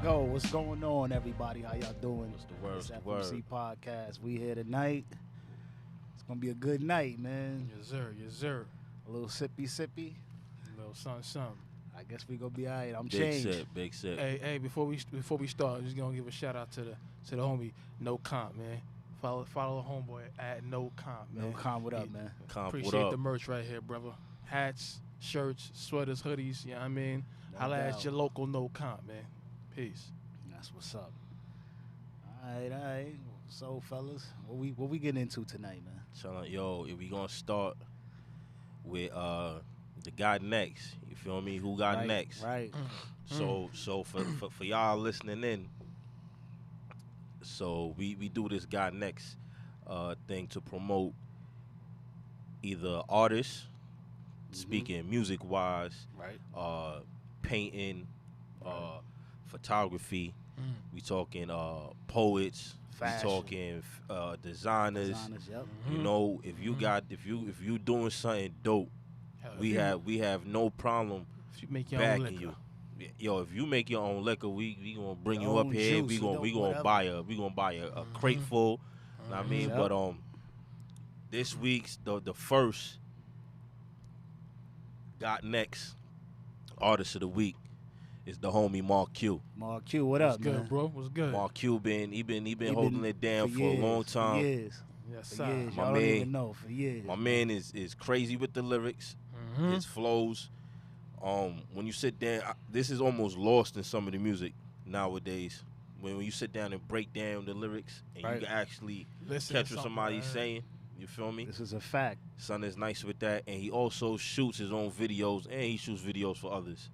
go. What's going on, everybody? How y'all doing? What's the word? It's the FMC word? Podcast. We here tonight. It's gonna be a good night, man. Yes, sir. Yes, sir. A little sippy. A little something. I guess we gonna be all right. I'm Big changed. sip, big sip. Hey, before we start, I'm just gonna give a shout out to the homie No Comp, man. Follow the homeboy at No Comp, man. No calm, what up, man? Comp, what Appreciate up? the merch right here, brother. Hats, shirts, sweaters, hoodies. You know what I mean? No Holla doubt. at your local No Comp, man. Peace. That's what's up. All right. So, fellas, what we getting into tonight, man? Yo, if we gonna start with the guy next, you feel me? Who got next? Right. So for y'all listening in, so we do this guy next thing to promote either artists, speaking music wise, Right. painting, photography. We talking poets. Fashion. We talking designers. Yep. You know, if you doing something dope, Hell, we have no problem if you make your own backing liquor. you. Yo, if you make your own liquor, we gonna bring Your you up own here. juice, We gonna whatever. buy a crate full. Know what I mean, Yep. but this week's the first got next artist of the week is the homie Mark Q. Mark Q, what What's up, good, man? bro? What's good? Mark Q been He holding it down for a years, long time. For years. Yes, For sir. years. My Y'all don't man- even know. For years. My man is crazy with the lyrics. Mhm. His flows. When you sit down, this is almost lost in some of the music nowadays. When you sit down and break down the lyrics and Right. you can actually Listen catch to what something, somebody's man. saying, you feel me? This is a fact. Son is nice with that, and he also shoots his own videos and he shoots videos for others.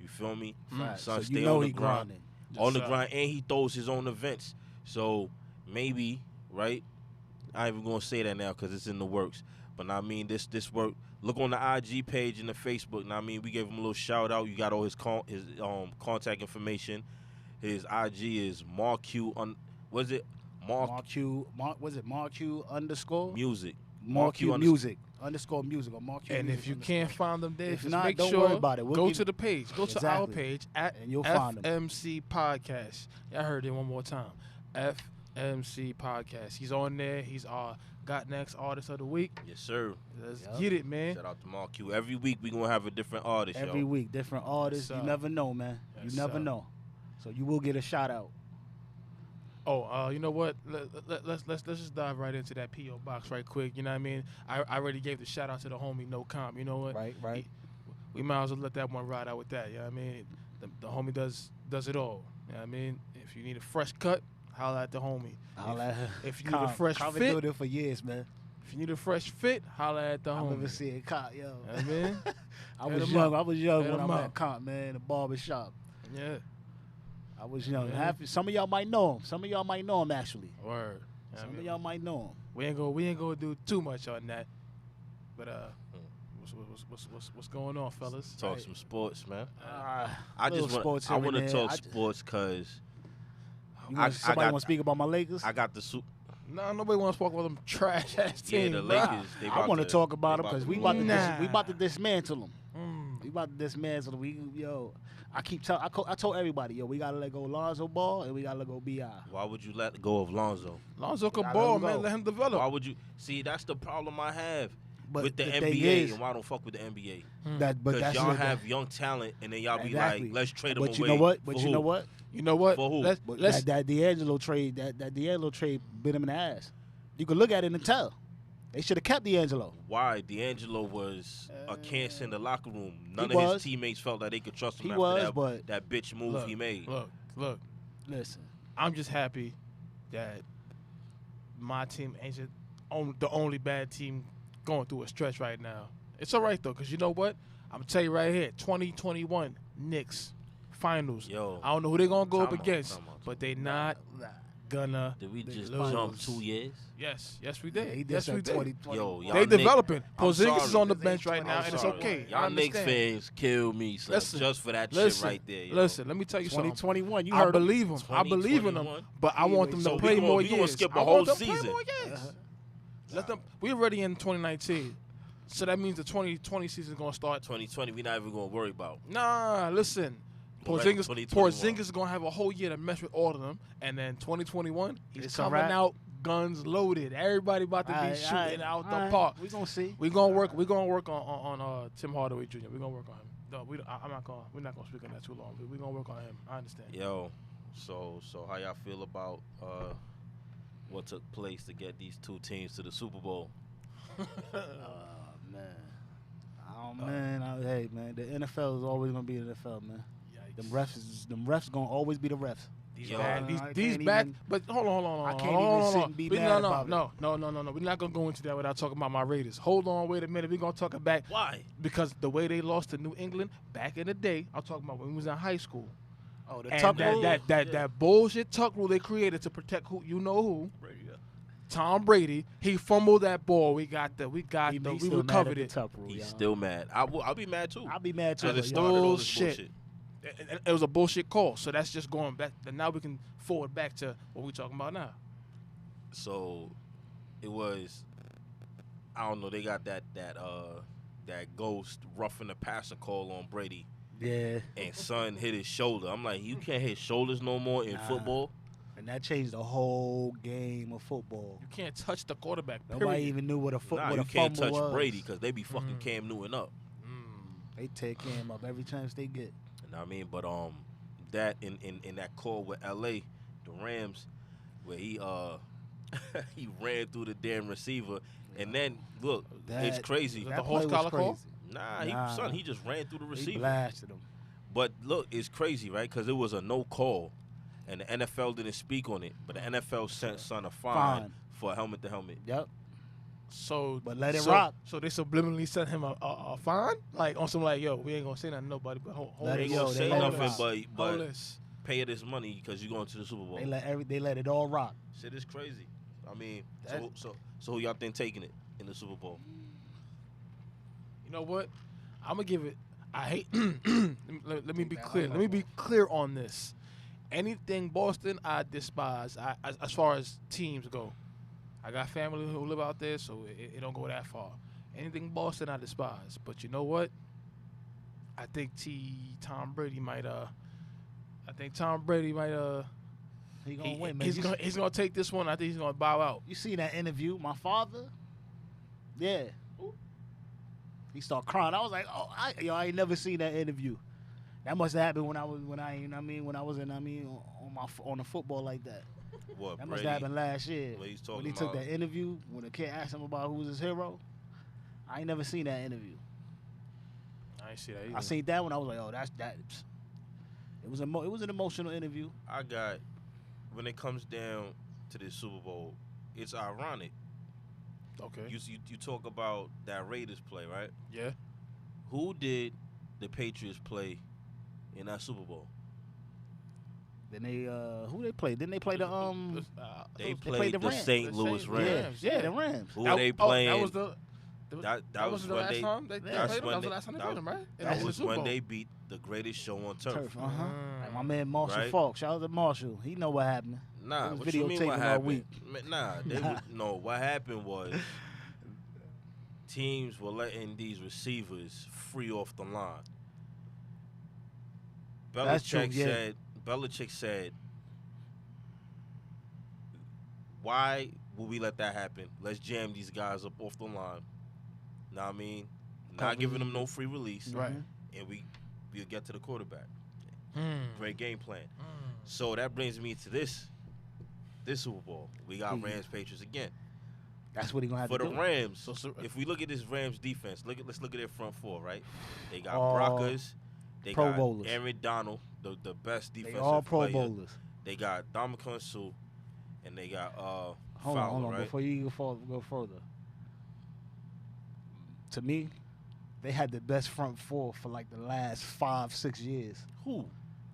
You feel me? Fact. Son, So stay you know on the he grind. grinding. On the Yes, sir. grind, and he throws his own events. So maybe, right? I ain't even gonna say that now because it's in the works. But I mean, this work. Look on the IG page and the Facebook. Now I mean, we gave him a little shout out. You got all his contact information. His IG is Mark Q. Was it Mark Was it Mark Q underscore? Music? Mark Q unders- music underscore music or Mark Q And music if you underscore. can't find them there, If just not, make don't sure worry about it. We'll go give- to the page. Go to our Exactly. page at And you'll find 'em. FMC Podcast. Y'all heard it one more time. FMC Podcast. He's on there. He's our Got Next Artist of the Week. Yes, sir. Let's Yup. get it, man. Shout out to Mark Q. Every week we gonna have a different artist. Every yo. week, different artists. Yes, You sir. never know, man. Yes, You never sir. know. So you will get a shout out. Oh, you know what? Let's just dive right into that PO box right quick. You know what I mean? I already gave the shout out to the homie No Comp. You know what? Right. We might as well let that one ride out with that. You know what I mean? The homie does it all. You know what I mean? If you need a fresh cut, holla at the homie. If you need a fresh I've been fit, doing it for years, man. if you need a fresh fit, holla at the I homie. remember seeing Comp, yo. You know what I mean? I Hit was 'em young. up. I was young Hit when I 'em met up. Comp, man, in the barber shop. Yeah. I was young. Yeah. Some of y'all might know him. Some of y'all might know him actually. Word. You know what I Some mean? of y'all might know him. We ain't gonna do too much on that. But what's going on, fellas? Talk Right. some sports, man. Ah, I little just sports want here to and there. talk sports because Somebody want to speak about my Lakers? I got the super. Nah, nobody wants to talk about them trash ass Yeah, teams. the bruh. Lakers. They I about want to talk about they them because to we lose. about to Nah. we about to dismantle them. Mm. We about to dismantle them. I keep telling. I told everybody, yo, we gotta let go Lonzo Ball and we gotta let go Bi. Why would you let go of Lonzo? Lonzo can Nah, ball, let him man. go. Let him develop. Why would you see? That's the problem I have But with the thing NBA, is, and why I don't fuck with the NBA. that but Because that's y'all what- have young talent, and then y'all be Exactly. like, let's trade them But away. you know what? for But you who? know what? You know what? For who? But Let's that D'Angelo trade, that D'Angelo trade bit him in the ass. You can look at it and tell. They should have kept D'Angelo. Why D'Angelo was a cancer in the locker room. None He of was. his teammates felt that they could trust him He after was, that, but that bitch move look, he made. Look. listen, I'm just happy that my team ain't just the only bad team going through a stretch right now. It's all right though, cause you know what? I'm gonna tell you right here, 2021 Knicks finals. Yo, I don't know who they're gonna go up time out, against, time out. but they not gonna. Did we just lose. jump 2 years? Yes, we yeah, did. he did yes, that we did. 2020. Yo, y'all They Knicks- developing. I'm Porzingis is sorry. on the This bench ain't right now, I'm and it's sorry. okay. I Y'all Knicks understand. fans kill me, son, Listen, just for that Listen, shit right there. Yo. listen. Let me tell you something. 2021. You I heard him. believe him. I believe in them, 2021. but I want them So to we play gonna- more we years. gonna skip a I whole want them to play season. more years. Let them. We already in 2019, so that means the 2020 season is gonna start. 2020, we not even gonna worry about. Nah, listen. Porzingis is gonna have a whole year to mess with all of them, and then 2021 he's It's a coming wrap. out guns loaded. Everybody about to be shooting out the park. We gonna see. We gonna work on Tim Hardaway Jr. We gonna work on him. No, we're not gonna speak on that too long. But we gonna work on him. I understand. Yo, so how y'all feel about what took place to get these two teams to the Super Bowl? Man. Oh man, hey man, the NFL is always gonna be the NFL, man. Yikes. Them refs gonna always be the refs. These Yo, bad, I these can't bad. even- But hold on. I can't even sit and be mad about it. No. We're not gonna go into that without talking about my Raiders. Hold on, wait a minute. We're gonna talk it back Why? because the way they lost to New England back in the day. I'm talking about when we was in high school. Oh, the And Tuck that, rule? that bullshit tuck rule they created to protect who you know who. Tom Brady, he fumbled that ball. We Still recovered mad at it. the Tuck rule, He's y'all. still mad. I'll be mad too. I'll be mad too. Because it but started all this Bullshit. bullshit. It was a bullshit call. So that's just going back. And now we can forward back to what we're talking about now. So it was, I don't know. They got that ghost roughing the passer call on Brady, yeah, and son hit his shoulder. I'm like, you can't hit shoulders no more in Nah. football. and that changed the whole game of football. You can't touch the quarterback. Nobody Period. even knew what a Nah, what you a can't fumble touch was. Brady because they be fucking Cam Newton up. They tear Cam up every chance they get. You know what I mean? But that in that call with LA, the Rams, where he he ran through the damn receiver, and then look, it's That- crazy. The That horse play was collar call? crazy. Nah, he just ran through the He receiver. blasted him. But look, it's crazy, right? Because it was a no call, and the NFL didn't speak on it. But the NFL sent son a fine for helmet to helmet. Yep. So, But let it rock. So they subliminally sent him a fine, like on some like, yo, we ain't gonna say nothing to nobody, but hold Let They it ain't go. gonna They say let it nothing, rock. but hold this. pay this money because you're going to the Super Bowl. They let it all rock. Shit is crazy. I mean, That- so who y'all think taking it in the Super Bowl? You know what? I'm gonna give it. I hate. let me be that clear. hard. Let me be clear on this. Anything Boston, I despise. As far as teams go, I got family who live out there, so it don't go that far. Anything Boston, I despise. But you know what? I think Tom Brady might. I think Tom Brady might. He gonna win, man. He's gonna take this one. I think he's gonna bow out. You seen that interview? My father? Yeah. He started crying. I was like, oh, I ain't never seen that interview. That must have happened when I was on the football like that. What, That Brady? must have happened last year. What he's When talking he took about? that interview, when the kid asked him about who's his hero. I ain't never seen that interview. I ain't see that either. I seen that one. I was like, oh, that's that. It was an emotional interview. I got, when it comes down to this Super Bowl, it's ironic. Okay. You talk about that Raiders play, right? Yeah. Who did the Patriots play in that Super Bowl? Then they who they played? Didn't they play the They played played the the Rams. St. The Louis Saint- Rams. Yeah, the Rams. Who were they playing? that was the. That was was the when last they. time they played That's them. when That was the they- last time they that played them, right? That That the was Super when Bowl. they beat the greatest show on turf. Turf, Like my Mm. man Marshall Right. Falk. Shout out to Marshall. He know what happened. Nah, They was what you mean videotaping what all happened? week. Nah, no. What happened was teams were letting these receivers free off the line. That's true, Belichick said, why would we let that happen? Let's jam these guys up off the line. Know what I mean? Not giving them no free release. Right. And we'll get to the quarterback. Mm. Great game plan. Mm. So that brings me to this Super Bowl. We got Yeah. Rams Patriots again. That's what he gonna have For to the do. Rams, So- if we look at this Rams defense, let's look at their front four, right? They got All Brockers, they Pro got Bowlers. Aaron Donald, the best They defensive all Pro player. Bowlers. They got Dominican Sue, and they got Hold Fowler, on. right? Before you go further. To me, they had the best front four for like the last 5-6 years. Who?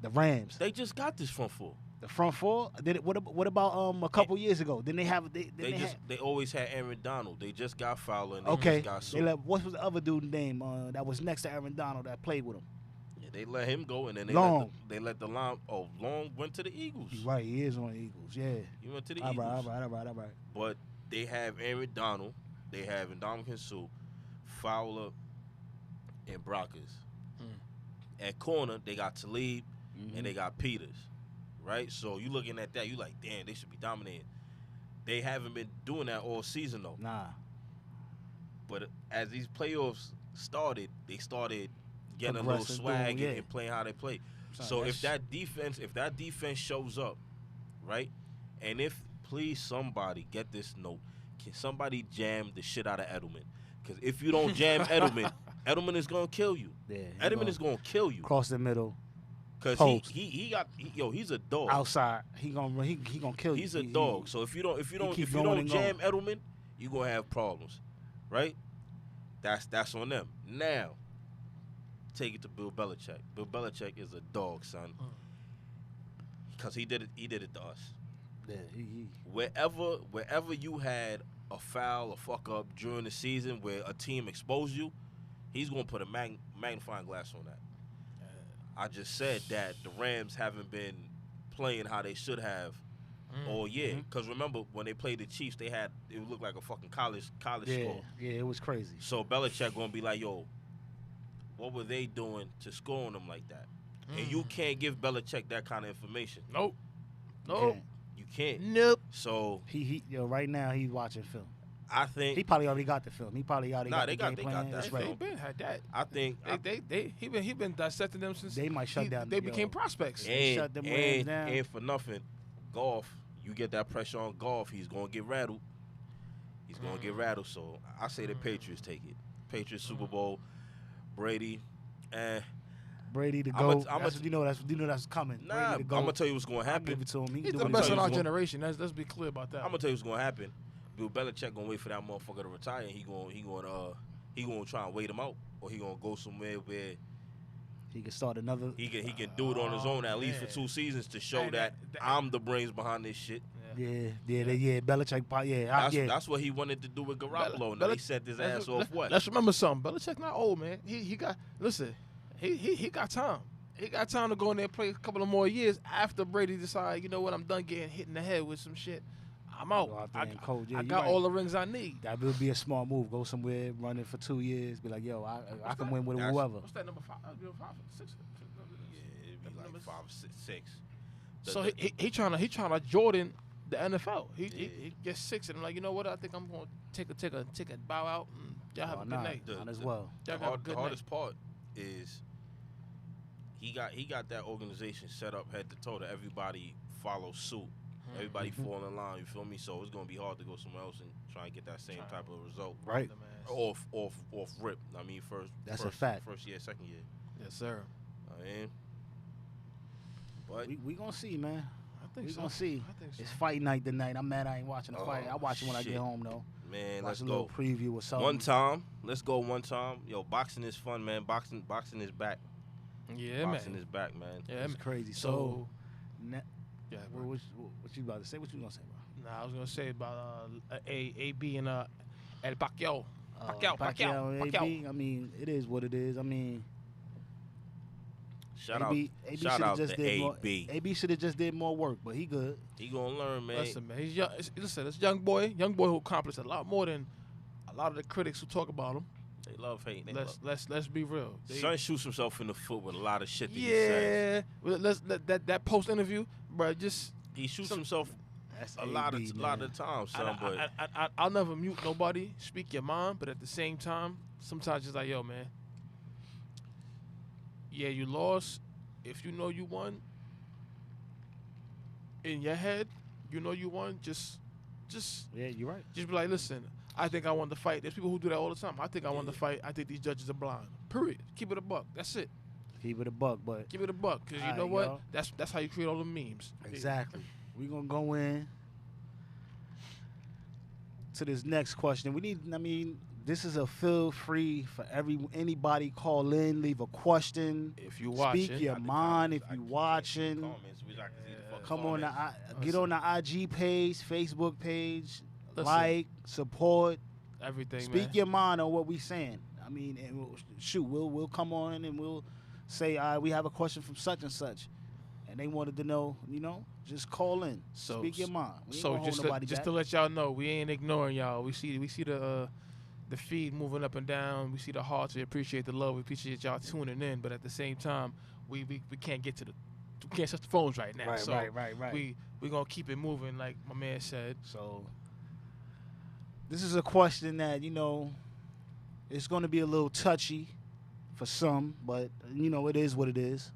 The Rams. They just got this front four. The front four. What about a couple years ago? Didn't they have They always had Aaron Donald. They just got Fowler, and they okay. just got Sue. What was the other dude's name that was next to Aaron Donald that played with him? Yeah, they let him go, and then Long. they let the line. Oh, Long went to the Eagles. He's right. He is on the Eagles. Yeah. He went to the All Eagles. right. But they have Aaron Donald, they have Ndamukong Suh, Fowler, and Brockers. At corner, they got Talib, and they got Peters, right? So you looking at that, you like, damn, they should be dominating. They haven't been doing that all season though. Nah. But as these playoffs started, they started getting a little Progressive, swag doing, yeah. and playing how they play. Son, So that's- if that defense shows up, right, and if please somebody get this note, can somebody jam the shit out of Edelman? Because if you don't jam Edelman, Edelman is gonna kill you. Yeah, Edelman is gonna kill you. cross the middle, Because post. he's a dog. outside. He gonna kill you. He's a He- dog. So if you don't keep going and jam Edelman, you gonna have problems, right? That's on them. Now, take it to Bill Belichick. Bill Belichick is a dog, son. Because he did it to us. Yeah, he Wherever you had a foul, a fuck up during the season where a team exposed you, he's gonna put a magnifying glass on that. I just said that the Rams haven't been playing how they should have all year. Because remember when they played the Chiefs, it looked like a fucking college yeah, score. yeah, it was crazy. So Belichick gonna be like, yo, what were they doing to score on them like that? And you can't give Belichick that kind of information. Nope. You Nope. can't. You can't. Nope. So Right now he's watching film. I think He probably already got the film. He probably already Nah, got they the got- game they got plan. that That's film. right. They been had that. I think He been dissecting them since They might shut down. They yo, became prospects. shut them Rams down. and for nothing, golf. You get that pressure on golf, he's gonna get rattled. He's gonna get rattled. So I say the Patriots take it. Patriots Super Bowl, Brady. Brady to I'ma- go. I'ma- That's you know that's coming. Nah, Brady I'm to go. gonna tell you what's gonna I'll happen. give it to him. He He's can the do best what in he our does. generation. Let's be clear about that. I'm gonna tell you what's gonna happen. Bill Belichick gonna wait for that motherfucker to retire. And he gonna try and wait him out, or he gonna go somewhere where He can start another. he can do it on his own at least for man. 2 seasons to show And that that- I'm the brains behind this shit. Yeah. Belichick. That's what he wanted to do with Garoppolo. Now he set his ass off what? Let's remember something. Belichick not old, man. He got he got time. He got time to go in there and play a couple of more years after Brady decide, you know what, I'm done getting hit in the head with some shit. I'm out. Go out there and coach. Yeah, I you got right. all the rings I need. That would be a smart move. Go somewhere, run it for 2 years. Be like, yo, I can win with That's- whoever. What's that number 5? 6. Yeah, it'd be like 5 or 6. So he trying to Jordan the NFL. He gets 6 and I'm like, you know what? I think I'm going to take a bow out. And y'all have a good night. Not as well. Y'all have a good The night. hardest part is he got that organization set up head to toe that everybody follow suit. Everybody fall in line, you feel me? So it's gonna be hard to go somewhere else and try and get that same type of result. Right. Off rip. I mean, That's a first, fact. First year, second year. Yes, sir. I mean, but We gonna see, man. I think We so. gonna see. I think so. It's fight night tonight. I'm mad I ain't watching the fight. I watch it when I shit. get home though. man, Watch let's a little go. preview or something. One time, let's go. One time, yo, boxing is fun, man. Boxing is back. Yeah, Boxing man. is back, man. Yeah, It's man. crazy. So, So, yeah, what you about to say? What you gonna say, bro? nah, I was gonna say about AB and El Pacquiao. Pacquiao, Pacquiao. AB. I mean, it is what it is. I mean, Shout AB out should have just to did more. AB. AB should have just did more work, but he good. He gonna learn, man. Listen, man, he's young. Listen, this young boy who accomplished a lot more than a lot of the critics who talk about him. They love hating. Let's be real. Son shoots himself in the foot with a lot of shit that he says. Yeah, that post interview, bro. Just He shoots himself That's a lot AB, of times, son. But I'll never mute nobody. Speak your mind, but at the same time, sometimes it's like, yo, man. Yeah, you lost. If you know you won, in your head, you know you won. Just Yeah, you're right. be like, listen. I think I won the fight. There's people who do that all the time. I think I won the fight. I think these judges are blind. Period. Keep it a buck. That's it. Keep it a buck, but Keep it a buck. Because you Alright, know what? yo. That's how you create all the memes. exactly. We're gonna go in to this next question. This is a feel free for anybody call in, leave a question. If you watching, Speak your mind if you watching. Come on, get on the IG page, Facebook page, Listen. like, support, everything, speak man. your mind on what we saying. I mean, and we'll come on and we'll say, we have a question from such and such, and they wanted to know, just call in, So- speak your mind. We ain't So gonna hold nobody just back. to let y'all know, we ain't ignoring y'all. We see the feed moving up and down. We see the hearts. We appreciate the love. We appreciate y'all tuning in. But at the same time, we can't get to we can't touch the phones right now. Right, so right. We gonna keep it moving, like my man said. So this is a question that, it's going to be a little touchy for some, but, it is what it is.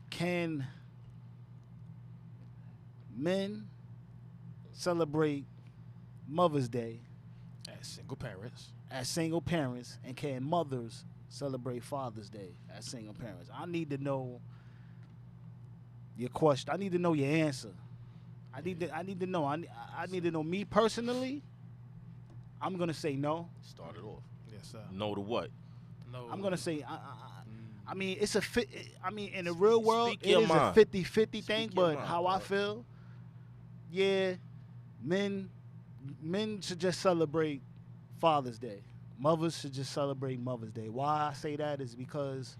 Can men celebrate Mother's Day As single parents, and can mothers celebrate Father's Day as single parents? I need to know your question. I need to know your answer. I need to know. I need to know. Me personally, I'm gonna say no. Start it off. Yes, sir. No to what? No. I'm gonna say. I mean, it's a fit. I mean, in the real world, Speak it your is mind. a 50-50 thing. Speak your But mind, how I dog. feel, yeah, men should just celebrate Father's Day. Mothers should just celebrate Mother's Day. Why I say that is because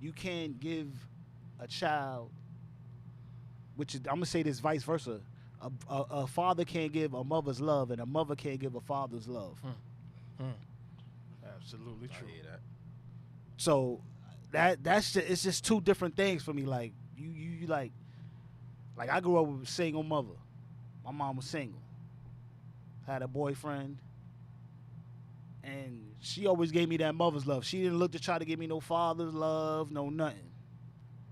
you can't give a child, which is, I'm gonna say this vice versa. A father can't give a mother's love, and a mother can't give a father's love. Absolutely true. I hear that. So that's just, it's just two different things for me. Like you like I grew up with a single mother. My mom was single. Had a boyfriend, and she always gave me that mother's love. She didn't look to try to give me no father's love, no nothing.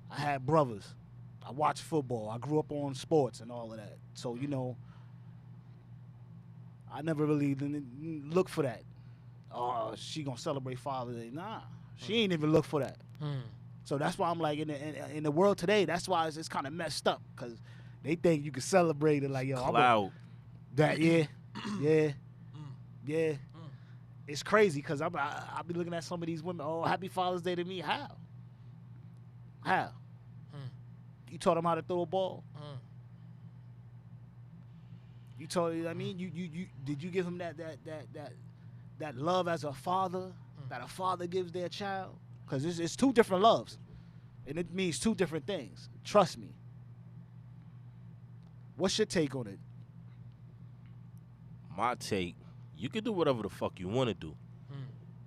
I had brothers. I watched football. I grew up on sports and all of that. So, I never really looked for that. Oh, she gonna celebrate Father's Day. Nah, she ain't even look for that. So that's why I'm like, in the world today, that's why it's kind of messed up, because they think you can celebrate it like, yo, Cloud. yeah. It's crazy, because I be looking at some of these women. Oh, happy Father's Day to me. How? You taught them how to throw a ball. You taught. I mean, you did you give him that love as a father that a father gives their child? Because it's two different loves, and it means two different things. Trust me. What's your take on it? My take, you can do whatever the fuck you want to do.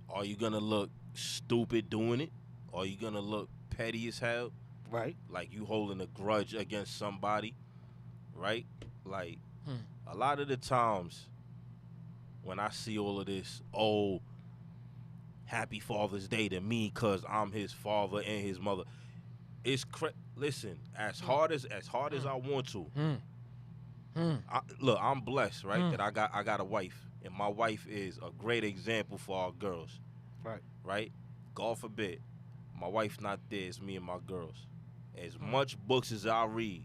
Are you going to look stupid doing it? Are you going to look petty as hell? Right. Like you holding a grudge against somebody, right? Like a lot of the times when I see all of this, oh, happy Father's Day to me because I'm his father and his mother. It's listen, as hard as I want to. Look, I'm blessed, right? That I got a wife, and my wife is a great example for our girls. Right? God forbid, my wife's not there. It's me and my girls. As much books as I read,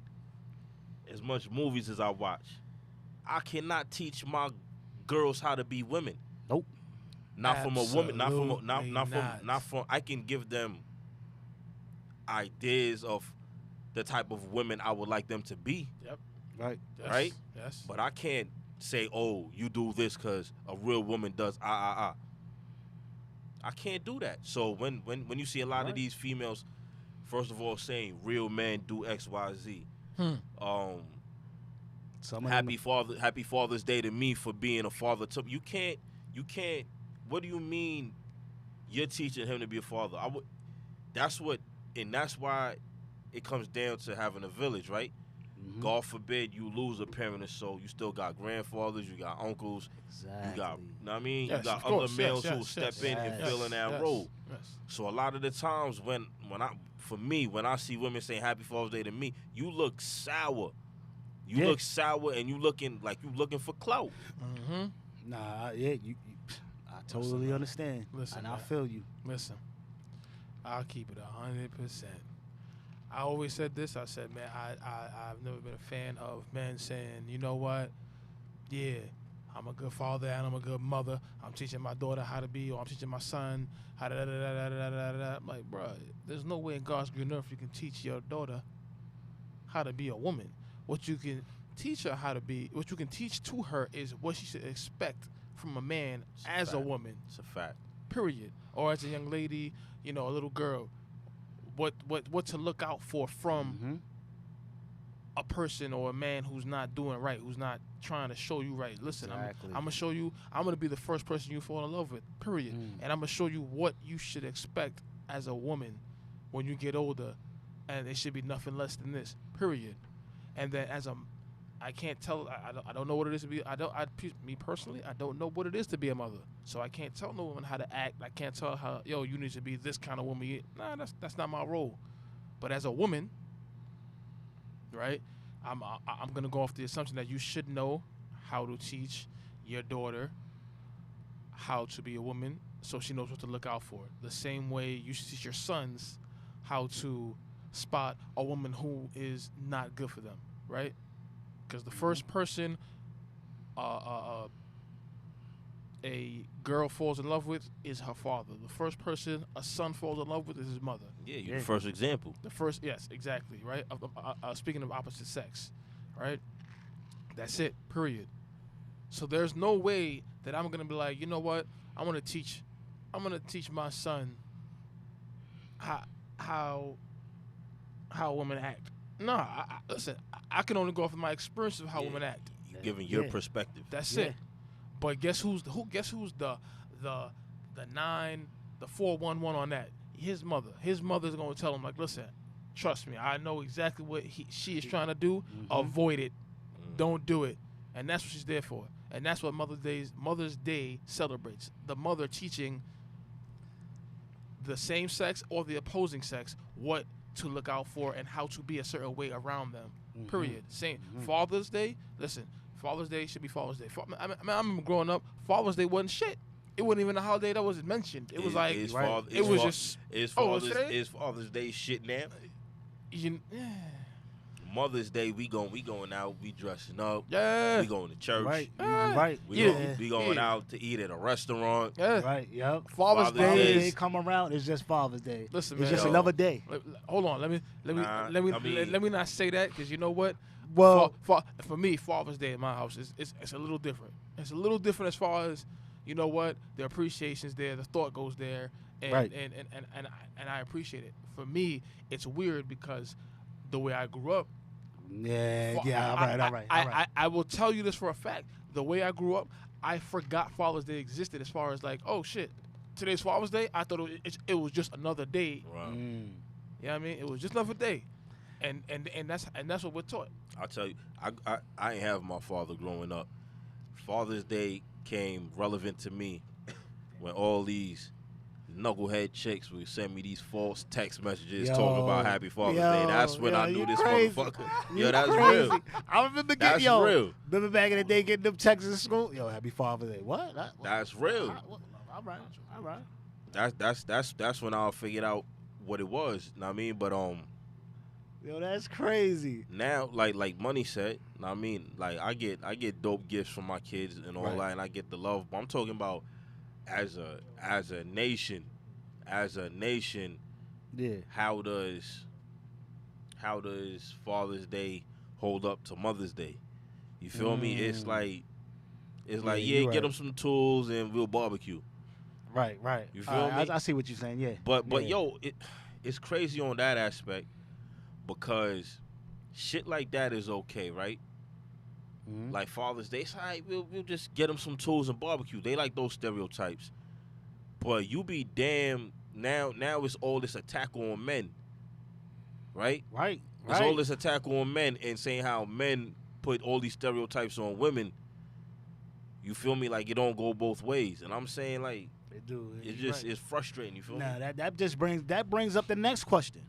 as much movies as I watch, I cannot teach my girls how to be women. Nope. Not from a woman. Not Absolutely from. I can give them ideas of the type of women I would like them to be. Yep. Right. Yes. Right. Yes. But I can't say, oh, you do this because a real woman does I can't do that. So when you see a lot of these females, first of all, saying real men do X, Y, Z. Happy Father's Day to me for being a father. You can't. What do you mean? You're teaching him to be a father? That's why it comes down to having a village, right? God forbid you lose a parent or so, you still got grandfathers, you got uncles, Exactly. you got, you mean? Yes, you got of other course. males Yes, who yes, step yes, in and yes, fill in that yes, role. yes. So a lot of the times when I see women saying Happy Father's Day to me, you look sour. You look sour, and you looking for clout. Nah, yeah, I totally understand. Listen, and man. I feel you. Listen, I'll keep it 100%. I always said this. I said, man, I've never been a fan of men saying, you know what? Yeah, I'm a good father and I'm a good mother. I'm teaching my daughter how to be, or I'm teaching my son how to da-da-da-da-da-da-da. I'm like, bro, there's no way in God's green earth you can teach your daughter how to be a woman. What you can teach her how to be, what you can teach to her is what she should expect from a man as a woman. It's a fact. Period. Or as a young lady, a little girl, what to look out for from a person or a man who's not doing right, who's not trying to show you right. Listen, Exactly. I'm gonna show you. I'm gonna be the first person you fall in love with. Period. And I'm gonna show you what you should expect as a woman when you get older, and it should be nothing less than this. Period. And then I can't tell. I don't know what it is to be. Me personally, I don't know what it is to be a mother. So I can't tell no woman how to act. I can't tell how you need to be this kind of woman. Nah, that's not my role. But as a woman, right? I'm gonna go off the assumption that you should know how to teach your daughter how to be a woman, so she knows what to look out for. The same way you should teach your sons how to spot a woman who is not good for them, right? Because the first person a girl falls in love with is her father. The first person a son falls in love with is his mother. Yeah, you're the first example. The first, yes, exactly, right? Speaking of opposite sex, right? That's it, period. So there's no way that I'm gonna be like, you know what? I'm gonna teach my son how women act. No, listen. I can only go off of my experience of how women act. You're giving your perspective. That's it. But guess who's the 411 on that? His mother. His mother's gonna tell him like, listen, trust me, I know exactly what she is trying to do. Avoid it. Don't do it. And that's what she's there for. And that's what Mother's Day celebrates. The mother teaching the same sex or the opposing sex what to look out for and how to be a certain way around them. Period. Same. Father's Day, listen, Father's Day should be Father's Day. I remember growing up, Father's Day wasn't shit. It wasn't even a holiday that was mentioned. It was like, Is Father's Day shit now? Mother's Day, we going out, we dressing up, we going to church, we going out to eat at a restaurant, right, yep. Father's Day come around, it's just Father's Day. Listen, it's man, just another day. Hold on, let me not say that, because you know what? Well, for me, Father's Day in my house it's a little different. It's a little different as far as, you know what, the appreciation's there, the thought goes there, and I appreciate it. For me, it's weird because the way I grew up. All right. I will tell you this for a fact. The way I grew up, I forgot Father's Day existed. As far as like, oh shit, today's Father's Day. I thought it was just another day. Right. You know what I mean? It was just another day, and that's what we're taught. I'll tell you, I ain't have my father growing up. Father's Day came relevant to me when all these knucklehead chicks would send me these false text messages talking about Happy Father's Day. That's when I knew this motherfucker. That's crazy. real. I remember real. Remember back in the day getting them texts in school? Happy Father's Day. What? That's real. All right. That's when I figured out what it was. Know what I mean? But that's crazy. Now, like Money said, know what I mean, like I get dope gifts from my kids and all that, and I get the love. But I'm talking about as a nation, how does Father's Day hold up to Mother's Day? You feel me? It's like get them some tools and we'll barbecue. Right. You feel me? I see what you're saying. Yeah. But it's crazy on that aspect because shit like that is okay, right? Like Father's Day, it's all right, we'll just get them some tools and barbecue. They like those stereotypes. But you be damn, now it's all this attack on men, right? Right. It's all this attack on men and saying how men put all these stereotypes on women. You feel me? Like it don't go both ways. And I'm saying like, they do. It's frustrating, you feel me? That brings up the next question.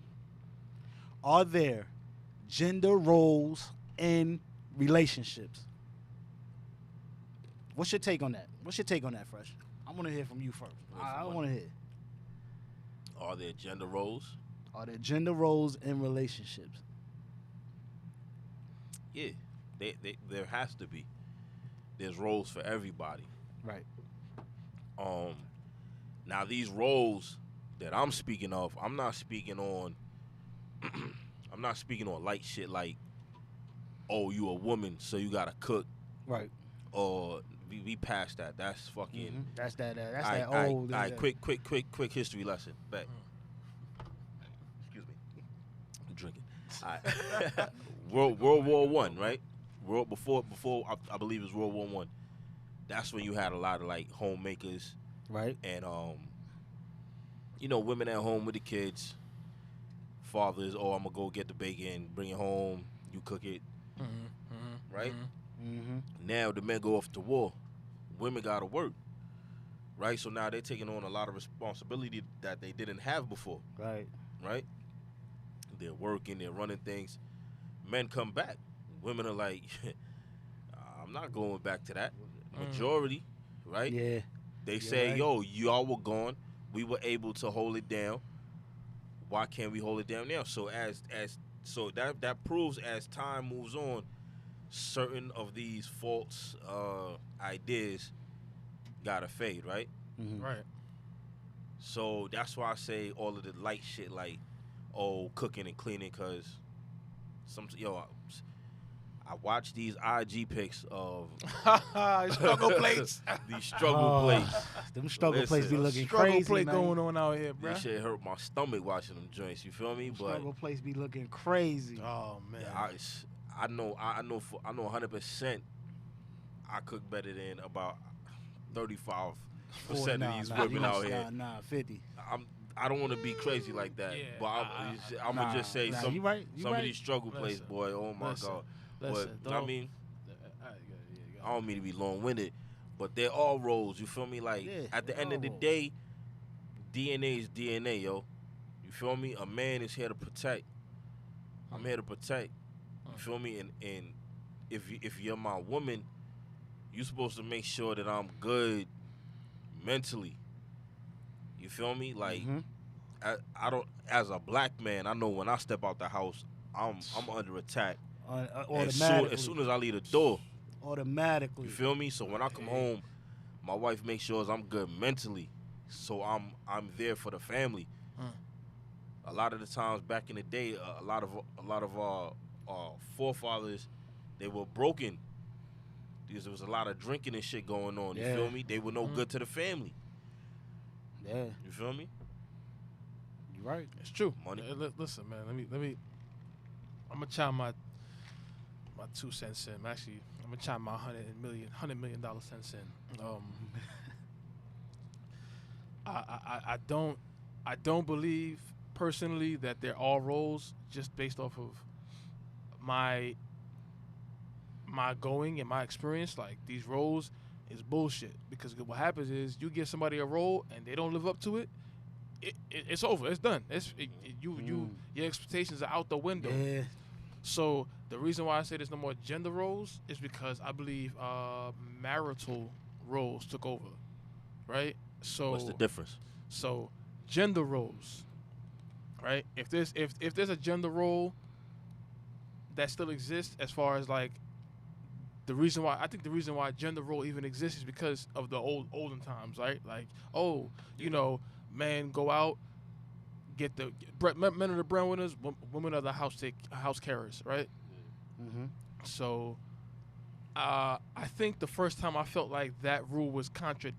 Are there gender roles in relationships? What's your take on that? Fresh? I want to hear from you first. I want to hear. Are there gender roles? Are there gender roles in relationships? Yeah, there has to be. There's roles for everybody. Right. Now these roles that I'm speaking of, I'm not speaking on light shit like, oh, you a woman, so you gotta cook. Right. Or we passed that. That's fucking. That's that old. All right, quick history lesson. Back. Excuse me. I'm drinking. All right. World War One, right? Before I believe it was World War One. That's when you had a lot of like homemakers. Right. And women at home with the kids. father is, oh, I'm gonna go get the bacon, bring it home, you cook it, right? Now the men go off to war, women gotta work, right? So now they're taking on a lot of responsibility that they didn't have before, Right. right? They're working, they're running things. Men come back. Women are like, I'm not going back to that. Majority, right? Yeah. They say, right. yo, y'all were gone. We were able to hold it down. Why can't we hold it down now? So so that proves as time moves on, certain of these false ideas gotta fade, right? Right. So that's why I say all of the light shit, like, oh, cooking and cleaning, cause I watch these IG pics of Struggle plates. these struggle plates. Them struggle Listen, plates be looking Struggle crazy, plate man. going on out here, bro. This shit hurt my stomach watching them joints. You feel me? But Struggle plates be looking crazy. Oh man. I know 100%. I cook better than about 35% of these women out here. Nah, 50. I don't want to be crazy like that, Yeah, but I'm gonna just say some you right. of these struggle plates, Listen, boy. Oh my god. Listen, But I mean, I don't mean to be long-winded, but they're all roles. You feel me? Like at the end of the day, DNA is DNA, yo. You feel me? A man is here to protect. I'm here to protect. You feel me? And if you're my woman, you're supposed to make sure that I'm good mentally. You feel me? Like I don't. As a black man, I know when I step out the house, I'm under attack. Automatically. As soon as I leave the door. Automatically. You feel me? So when I come home, my wife makes sure I'm good mentally. So I'm there for the family. A lot of the times back in the day, a lot of our forefathers, they were broken because there was a lot of drinking and shit going on. You feel me? They were no good to the family. Yeah. You feel me? You're right. It's true. Money. Listen, man. Let me. I'm gonna chime my 2 cents in. Actually, I'm gonna chime my $100 million cents in. I don't believe personally that they're all roles just based off of my going and my experience. Like these roles is bullshit because what happens is you give somebody a role and they don't live up to it. It's over. It's done. Your expectations are out the window. Yeah. So the reason why I say there's no more gender roles is because I believe marital roles took over, right? So What's the difference? So gender roles, right? If there's a gender role that still exists, as far as like the reason why gender role even exists is because of the olden times, right? Like, men go out, men are the breadwinners, women are the house carers, right? So, I think the first time I felt like that rule was contradicted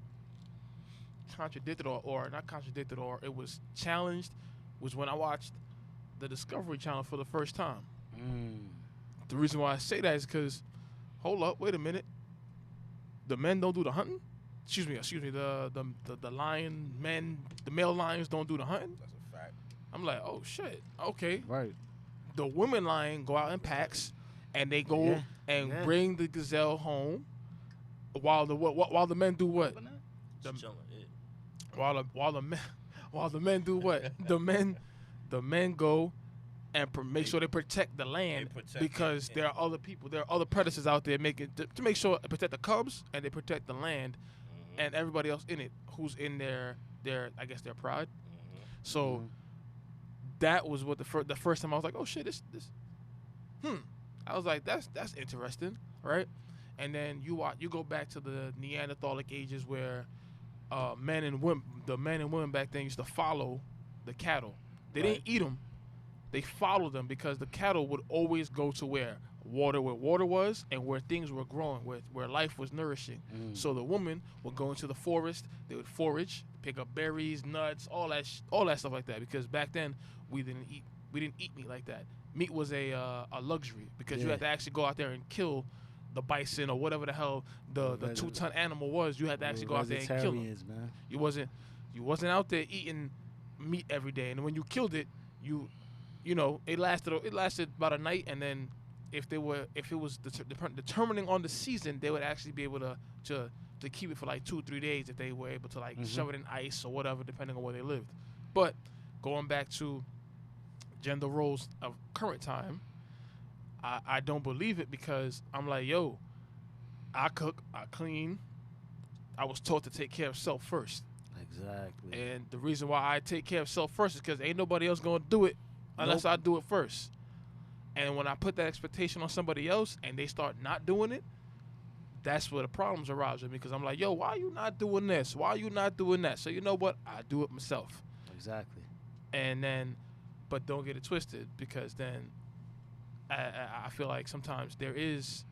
or not contradicted or it was challenged was when I watched the Discovery Channel for the first time. The reason why I say that is because, hold up, wait a minute, the men don't do the hunting. Excuse me. The lion men, the male lions don't do the hunting. That's a fact. I'm like, oh shit, okay. Right. The women lion go out in packs, and they go bring the gazelle home, while the men do what? While the men do what? the men go and make sure they protect the land because there are other people, there are other predators out there making to make sure they protect the cubs and they protect the land and everybody else in it who's in their I guess their pride. So that was what the first time I was like, oh shit, this I was like, that's interesting, right? And then you go back to the Neanderthalic ages where the men and women back then used to follow the cattle. They didn't eat them. They followed them because the cattle would always go to where water was and where things were growing, where life was nourishing. So the woman would go into the forest. They would forage, pick up berries, nuts, all that stuff like that. Because back then we didn't eat meat like that. Meat was a luxury because you had to actually go out there and kill the bison or whatever the hell the 2-ton animal was. You had to actually go out there and kill him. Man. You wasn't out there eating meat every day. And when you killed it, you it lasted about a night, and then if it was determining on the season, they would actually be able to keep it for like 2-3 days if they were able to like shove it in ice or whatever, depending on where they lived. But going back to gender roles of current time, I don't believe it, because I'm like, yo, I cook, I clean. I was taught to take care of self first. Exactly. And the reason why I take care of self first is because ain't nobody else gonna do it unless I do it first. And when I put that expectation on somebody else and they start not doing it, that's where the problems arise with me, because I'm like, yo, why are you not doing this? Why are you not doing that? So you know what? I do it myself. Exactly. And then, but don't get it twisted, because then I feel like sometimes there is,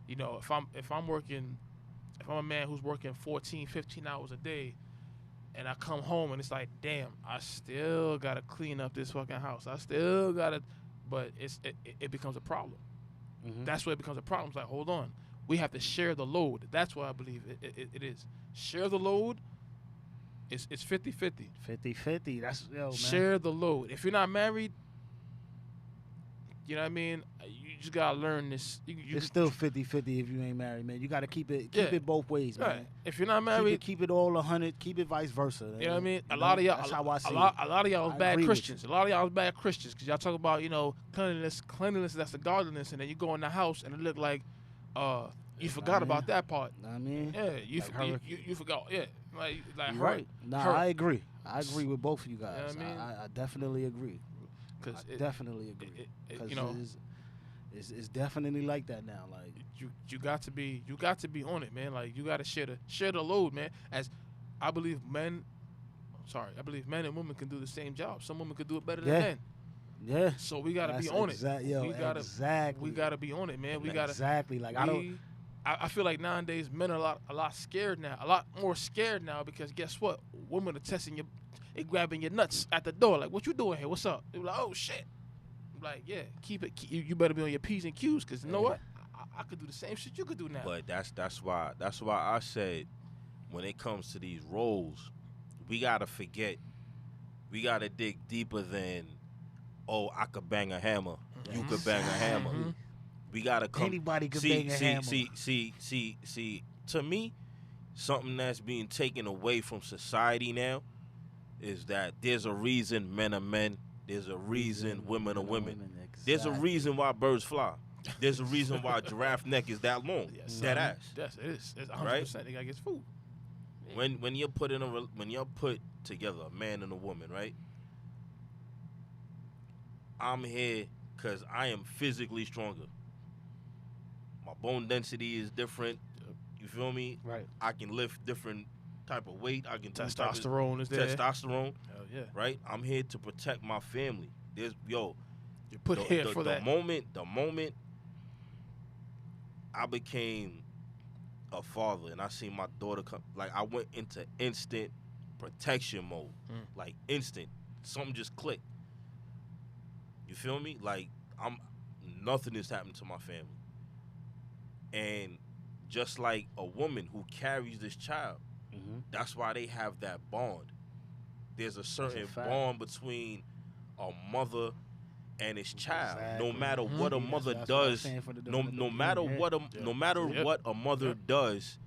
if I'm a man who's working 14, 15 hours a day, and I come home and it's like, damn, I still gotta clean up this fucking house. I still gotta, but it becomes a problem. Mm-hmm. That's where it becomes a problem. It's like, hold on, we have to share the load. That's what I believe it is. Share the load. It's 50-50. 50-50. That's man. Share the load. If you're not married, you know what I mean? You just gotta learn this. It's still 50-50 if you ain't married, man. You gotta keep it both ways, man. Right. If you're not married, keep it all 100. Keep it vice versa. You know what I mean? A lot of y'all. That's how I see a lot of y'all is bad Christians. You. A lot of y'all is bad Christians, because y'all talk about cleanliness. That's the godliness, and then you go in the house and it look like you forgot about that part. I mean, yeah, you forgot. Yeah, like her. Right. Nah, her. I agree. I agree with both of you guys. You know what I mean? I definitely agree. Definitely agree. Because it's definitely like that now. Like you got to be on it, man. Like you got to share the load, man. As I believe men and women can do the same job. Some women could do it better than men. Yeah. So we got to be on it. Exactly. We got to be on it, man. We got to exactly. Like I feel like nowadays men are a lot scared now. A lot more scared now, because guess what? Women are testing they grabbing your nuts at the door. Like, what you doing here? What's up? They're like, oh shit. I'm like, yeah, keep it. You better be on your P's and Q's, because you know what? I could do the same shit you could do now. But that's why I said, when it comes to these roles, we gotta forget. We gotta dig deeper than, oh, I could bang a hammer. You could bang a hammer. Mm-hmm. We gotta come. Anybody could bang a hammer. See. To me, something that's being taken away from society now is that there's a reason men are men. There's a reason women are women. Exactly. There's a reason why birds fly. There's a reason why a giraffe neck is that long. Yes, that ass. Yes, it is. It's 100%. Right? They gotta get food. When you're put together, a man and a woman, right? I'm here because I am physically stronger. My bone density is different. You feel me? Right. I can lift different type of weight. I can Testosterone is there. Testosterone. Hell yeah. Right. I'm here to protect my family. You're put here for that. The moment I became a father and I seen my daughter come, like I went into instant protection mode. Like instant. Something just clicked. You feel me? Like nothing is happening to my family. And just like a woman who carries this child, that's why they have that bond. There's a certain bond between a mother and his child. Exactly. No matter what a mother does, no matter what a mother does,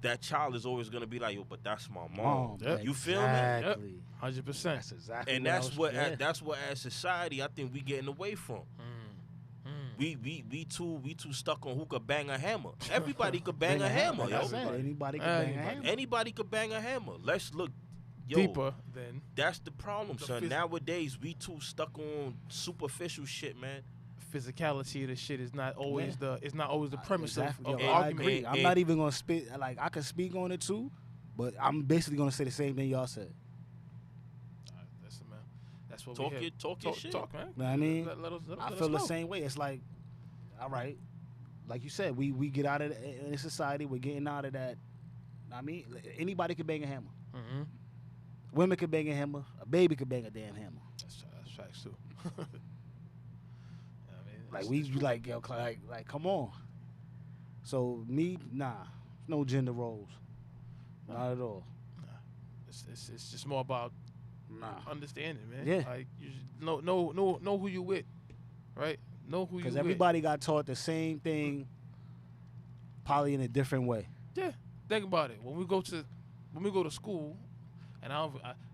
that child is always gonna be like, yo, but that's my mom. You feel me? Yep. 100%. That's exactly. And that's what as society I think we getting away from. We too stuck on who could bang a hammer. Everybody could bang a hammer, yo. Anybody could bang a hammer. Anybody could bang a hammer. Let's look deeper than. That's the problem, son. Nowadays we too stuck on superficial shit, man. Physicality of the shit is not always the premise of the I argument. agree. I'm not even gonna spit. Like I can speak on it too, but I'm basically gonna say the same thing y'all said. Listen, man. That's what talk we your shit. Talk, man. You know what I mean? Let I us feel the know. same way. It's like, all right, like you said, we get out of in society. We're getting out of that. I mean, anybody can bang a hammer. Mm-hmm. Women can bang a hammer. A baby can bang a damn hammer. That's facts too. Like we like, yo, like come on. So me, no gender roles, not at all. It's just more about understanding, man. Yeah. Like you should know who you with, right? Know who you with. Because everybody got taught the same thing, probably in a different way. Yeah. Think about it. When we go to school, and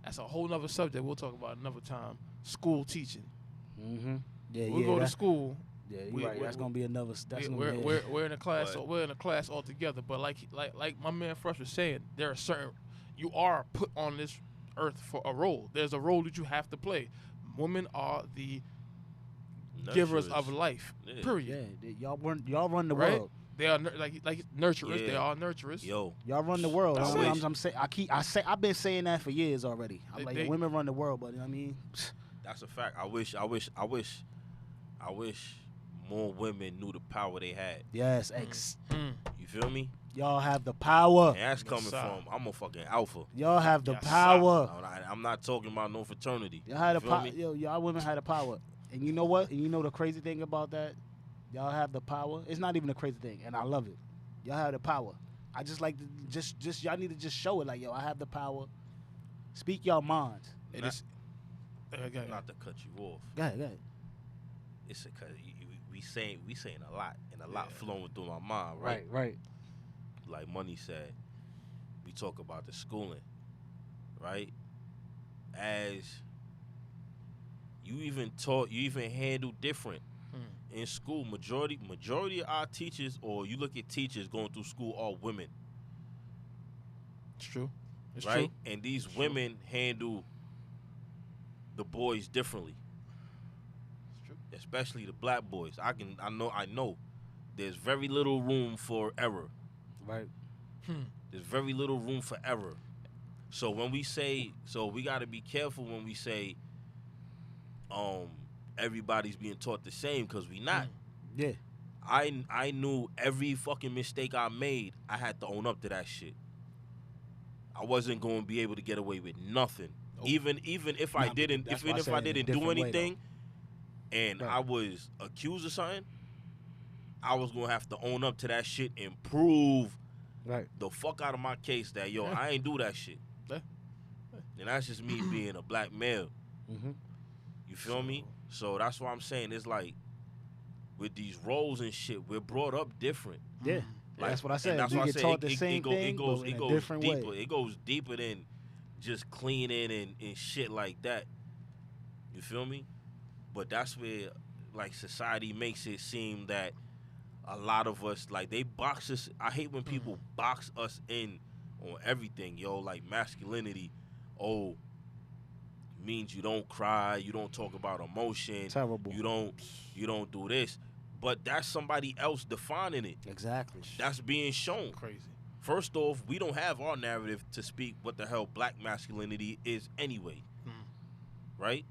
that's a whole nother subject we'll talk about another time. School teaching. Mm-hmm. Yeah, We go to school. Yeah, you're right. That's gonna be another. We're in a class. We're in a class all together. But like my man Fresh was saying, there are certain you are put on this earth for a role. There's a role that you have to play. Women are the givers of life. Yeah. Period. Yeah, y'all run the Right? world. They are like nurturers. Yeah. They are nurturers. Yo, Y'all run the world. That's I'm saying. I've been saying that for years already. I'm like, women run the world, but you know what I mean. that's a fact. I wish more women knew the power they had. Yes, You feel me? y'all have the power. And that's coming from I'm a fucking alpha. Y'all have the Yes, power. I'm not talking about no fraternity. Y'all had the feel power. me? Yo, y'all women had the power. And you know what? And you know the crazy thing about that? Y'all have the power. It's not even a crazy thing, and I love it. Y'all have the power. I just like to just y'all need to just show it like, yo, I have the power. Speak your minds. It Not- is. Not to cut you off. Go ahead. It's because we saying a lot and a lot flowing through my mind, right? Right. Like Money said, we talk about the schooling, right? As you even handle different in school. Majority of our teachers, or you look at teachers going through school, are women, It's true. It's right? true. And these women handle the boys differently, It's true. especially the black boys. I know. There's very little room for error. Right. There's very little room for error. So when we say, we got to be careful when we say, everybody's being taught the same, because we not. Yeah. I knew every fucking mistake I made, I had to own up to that shit. I wasn't going to be able to get away with nothing. Nope. Even if I didn't, that's why I if said I it in a didn't do different way, anything, and Right. I was accused of something, I was gonna have to own up to that shit and prove Right. the fuck out of my case that I ain't do that shit. Yeah. And that's just me being a black male. Mm-hmm. You feel me? So that's why I'm saying it's like with these roles and shit, we're brought up different. Yeah. Like, that's what I and said. that's We why I get say taught the same thing, but in a different deeper. way. It goes deeper than just cleaning and shit like that. You feel me? But that's where like society makes it seem that a lot of us, like, they box us. I hate when people box us in on everything, yo. Like masculinity, means you don't cry, you don't talk about emotion, Terrible. you don't do this. But that's somebody else defining it. Exactly. That's being shown. Crazy. First off, we don't have our narrative to speak what the hell black masculinity is anyway. Right?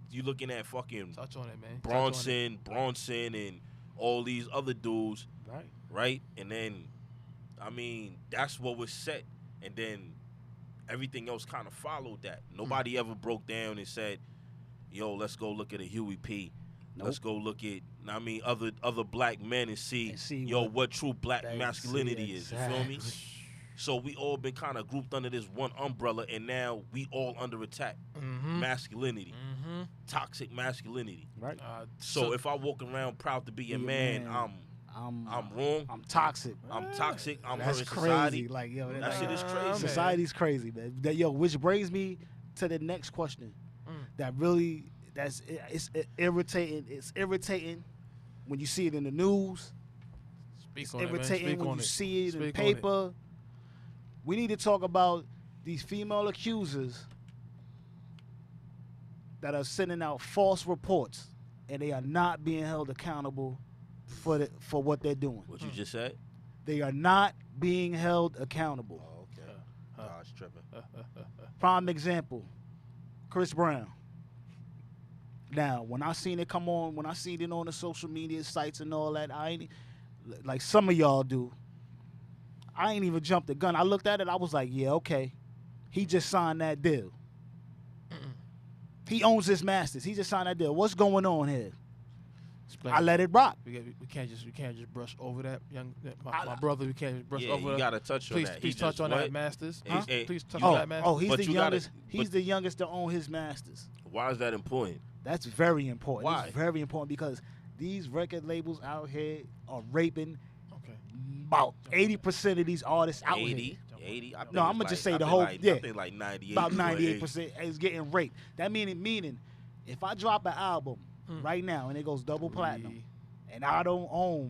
You looking at fucking Touch on it, man. Bronson, and all these other dudes, Right. right? And then, I mean, that's what was set, and then everything else kind of followed that. Nobody ever broke down and said, "Yo, let's go look at a Huey P. Nope. Let's go look at, other black men and see what true black masculinity is." You feel me? So we all been kind of grouped under this one umbrella, and now we all under attack. Masculinity, toxic masculinity. Right. So if I walk around proud to be a man, I'm wrong. I'm toxic. I'm toxic. I'm That's hurting crazy. society. Like, yo, That shit is crazy. Society's crazy, man. Which brings me to the next question. That really, it's irritating. It's irritating when you see it in the news. Speak on Irritating it, man. when you see it in Speak on paper. We need to talk about these female accusers that are sending out false reports, and they are not being held accountable for what they're doing. What you just said? They are not being held accountable. Oh, okay. God's tripping. Prime example, Chris Brown. Now, when I seen it come on, when I seen it on the social media sites and all that, I ain't, like some of y'all do, I ain't even jumped the gun. I looked at it, I was like, yeah, okay. He just signed that deal. He owns his masters. He just signed that deal. What's going on here? Explain. I let it rock. We can't just brush over that, my brother. We can't just brush over you that. gotta touch on that. Please touch on that, Masters. Huh? Please touch on that, Masters. He's But the you gotta- youngest. He's the youngest to own his masters. Why is that important? That's very important. Why? It's very important because these record labels out here are raping Okay. about 80% of these artists out 80, here. 80. I think No, it's I'ma just say I the think whole- like, yeah. I think like 98. About 98% is getting raped. That meaning if I drop an album right now and it goes double platinum and I don't own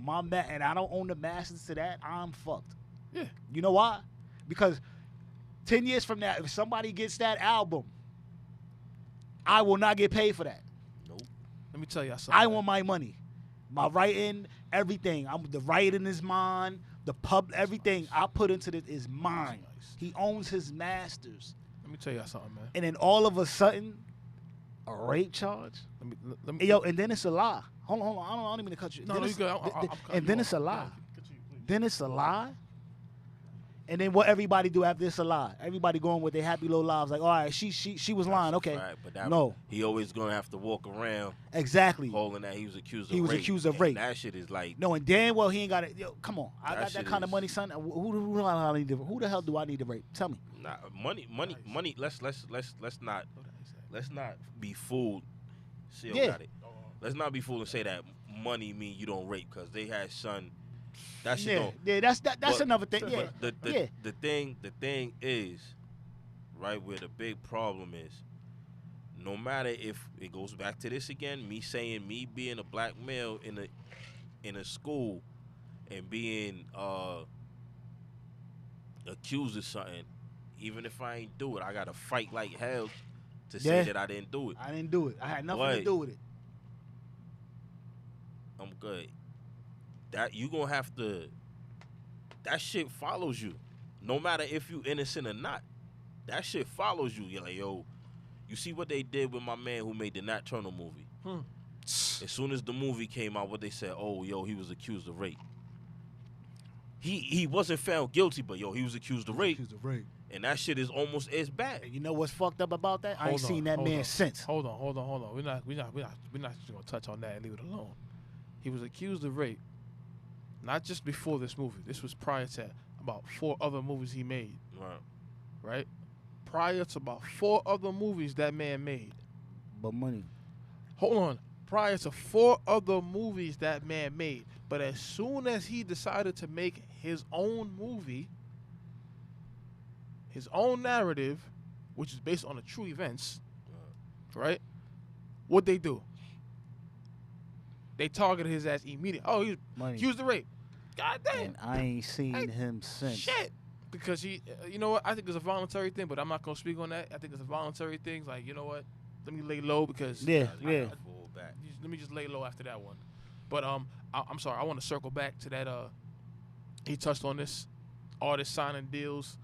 the masters to that, I'm fucked. Yeah. You know why? Because 10 years from now, if somebody gets that album, I will not get paid for that. Nope. Let me tell y'all something. I want my money. My writing, everything. The writing is mine. The everything I put into this is mine. He owns his masters. Let me tell y'all something, man. And then all of a sudden, a rape charge? Let me. Hey, yo, and then it's a lie. Hold on. I don't mean to cut you. No, Then no, you it's- good. and then it's a lie. Continue, please. Then it's a lie. And then what everybody do after it's a lie? Everybody going with their happy little lives. Like, all right, she was lying. Okay. Right, but that, No. He always gonna have to walk around Exactly. holding that he was accused of He was rape. accused of And rape. That shit is like No, and damn well he ain't got it. Yo, come on. I That got that shit kind of is- money, son. Who the hell do I need to rape? Tell me. money. Let's not be fooled. Still Yeah. got it. Let's not be fooled and say that money mean you don't rape because they had son. That shit don't. Yeah, that's But- another thing. Yeah. But Yeah. the thing is, right, where the big problem is, no matter if it goes back to this again, me being a black male in a school and being accused of something, even if I ain't do it, I gotta fight like hell to say Yeah. that I didn't do it. I didn't do it. I had nothing to Wait. do with it. I'm good. That you gonna have to. That shit follows you, no matter if you innocent or not. That shit follows you. You're like, yo, you see what they did with my man who made the Nat Turner movie. As soon as the movie came out, what they said, oh, yo, he was accused of rape. He wasn't found guilty, but yo, he was accused of rape, and that shit is almost as bad. You know what's fucked up about that? I ain't Hold on, seen that hold man on. since. Hold on. We're not just gonna touch on that and leave it alone. He was accused of rape, not just before this movie. This was prior to about 4 other movies he made. Right? Prior to about 4 other movies that man made. But money. Hold on. Prior to 4 other movies that man made. But as soon as he decided to make his own movie, his own narrative, which is based on the true events, right? What'd they do? They targeted his ass immediately. Oh, he's Money. accused of rape. God damn. And I ain't seen Hey, him since. Shit. Because he, you know what? I think it's a voluntary thing, but I'm not going to speak on that. I think it's a voluntary thing. Like, you know what? Let me lay low because Yeah. let me just lay low after that one. But I'm sorry. I want to circle back to that. He touched on this artist signing deals,